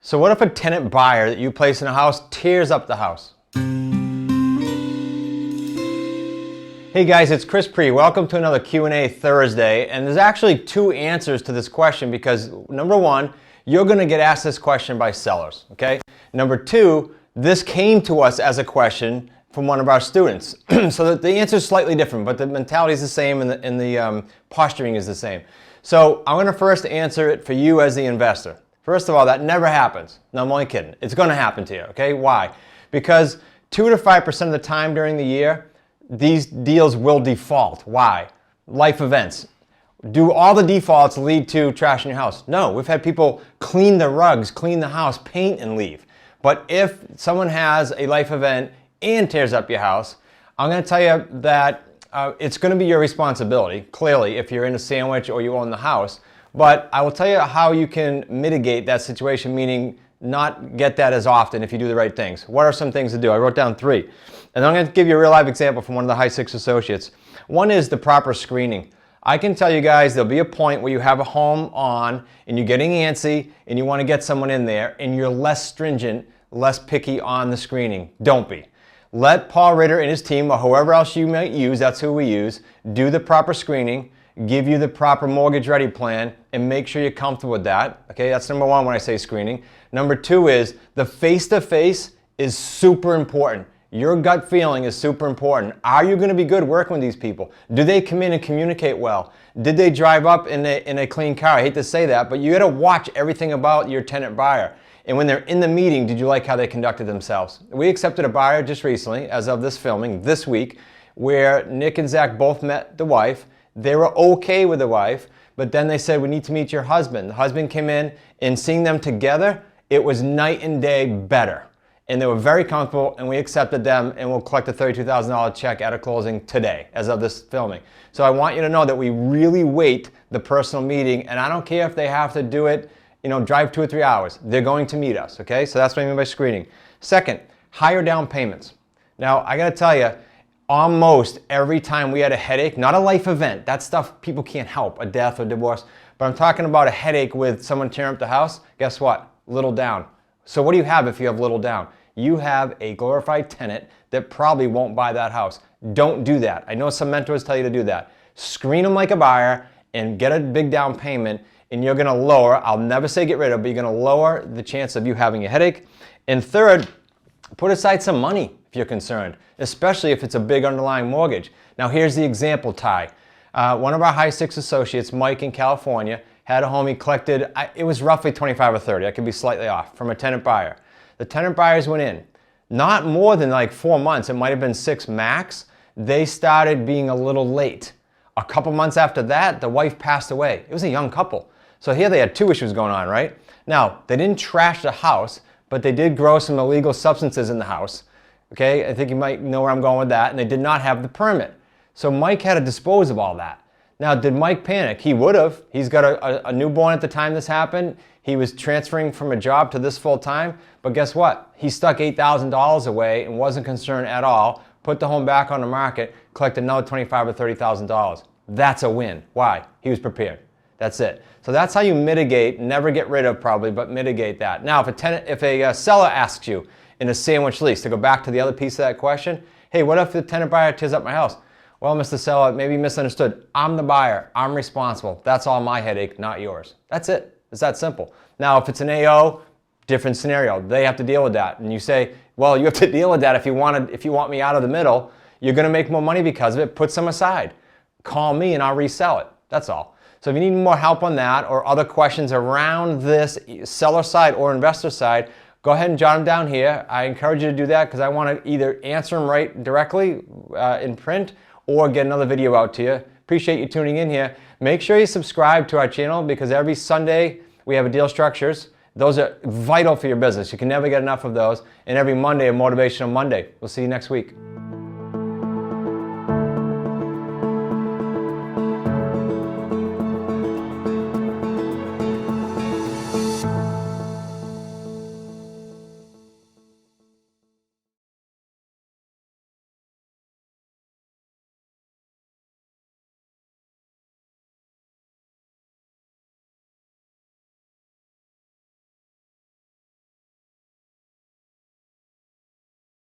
So what if a tenant buyer that you place in a house tears up the house? Hey guys, it's Chris Pre. Welcome to another Q&A Thursday. And there's actually two answers to this question because number one, you're going to get asked this question by sellers, okay? Number two, this came to us as a question from one of our students. So the answer is slightly different, but the mentality is the same and the posturing is the same. So I'm going to first answer it for you as the investor. First of all, that never happens. No, I'm only kidding. It's going to happen to you, okay? Why? Because 2 to 5% of the time during the year, these deals will default. Why? Life events. Do all the defaults lead to trash in your house? No, we've had people clean the rugs, clean the house, paint, and leave. But if someone has a life event and tears up your house, I'm going to tell you that it's going to be your responsibility, clearly, if you're in a sandwich or you own the house. But I will tell you how you can mitigate that situation, meaning not get that as often if you do the right things. What are some things to do? I wrote down 3. And I'm going to give you a real life example from one of the High 6 associates. One is the proper screening. I can tell you guys there'll be a point where you have a home on and you're getting antsy and you want to get someone in there and you're less stringent, less picky on the screening. Don't be. Let Paul Ritter and his team, or whoever else you might use, that's who we use, do the proper screening, give you the proper mortgage ready plan, and make sure you're comfortable with that. Okay, that's number one when I say screening. Number 2 is the face-to-face is super important. Your gut feeling is super important. Are you going to be good working with these people? Do they come in and communicate well? Did they drive up in a clean car? I hate to say that, but you got to watch everything about your tenant buyer. And when they're in the meeting, did you like how they conducted themselves? We accepted a buyer just recently, as of this filming, this week, where Nick and Zach both met the wife. They were okay with the wife, but then they said, we need to meet your husband. The husband came in, and seeing them together, it was night and day better. And they were very comfortable, and we accepted them, and we'll collect a $32,000 check at a closing today, as of this filming. So I want you to know that we really weight the personal meeting, and I don't care if they have to do it, drive 2 or 3 hours. They're going to meet us, okay? So that's what I mean by screening. Second, higher down payments. Now, I gotta tell you, almost every time we had a headache, not a life event, that stuff people can't help, a death or divorce, but I'm talking about a headache with someone tearing up the house, guess what? Little down. So what do you have if you have little down? You have a glorified tenant that probably won't buy that house. Don't do that. I know some mentors tell you to do that. Screen them like a buyer and get a big down payment, and you're gonna lower, I'll never say get rid of, but you're gonna lower the chance of you having a headache. And third, put aside some money if you're concerned, especially if it's a big underlying mortgage. Now here's the example, Ty. One of our High 6 associates, Mike in California, had a home he collected, it was roughly 25 or 30, I could be slightly off, from a tenant buyer. The tenant buyers went in. Not more than like 4 months, it might have been 6 max, they started being a little late. A couple months after that, the wife passed away. It was a young couple. So here they had 2 issues going on, right? Now, they didn't trash the house, but they did grow some illegal substances in the house. Okay, I think you might know where I'm going with that, and they did not have the permit. So Mike had to dispose of all that. Now, did Mike panic? He would have. He's got a newborn at the time this happened. He was transferring from a job to this full time, but guess what? He stuck $8,000 away and wasn't concerned at all, put the home back on the market, collected another $25,000 or $30,000. That's a win. Why? He was prepared. That's it. So that's how you mitigate, never get rid of probably, but mitigate that. Now, if a seller asks you in a sandwich lease, to go back to the other piece of that question, hey, what if the tenant buyer tears up my house? Well, Mr. Seller, maybe you misunderstood. I'm the buyer. I'm responsible. That's all my headache, not yours. That's it. It's that simple. Now, if it's an AO, different scenario. They have to deal with that. And you say, well, you have to deal with that if you want me out of the middle. You're going to make more money because of it. Put some aside. Call me and I'll resell it. That's all. So if you need more help on that or other questions around this seller side or investor side, go ahead and jot them down here. I encourage you to do that because I want to either answer them right directly in print or get another video out to you. Appreciate you tuning in here. Make sure you subscribe to our channel because every Sunday we have a Deal Structures. Those are vital for your business. You can never get enough of those. And every Monday, a Motivational Monday. We'll see you next week.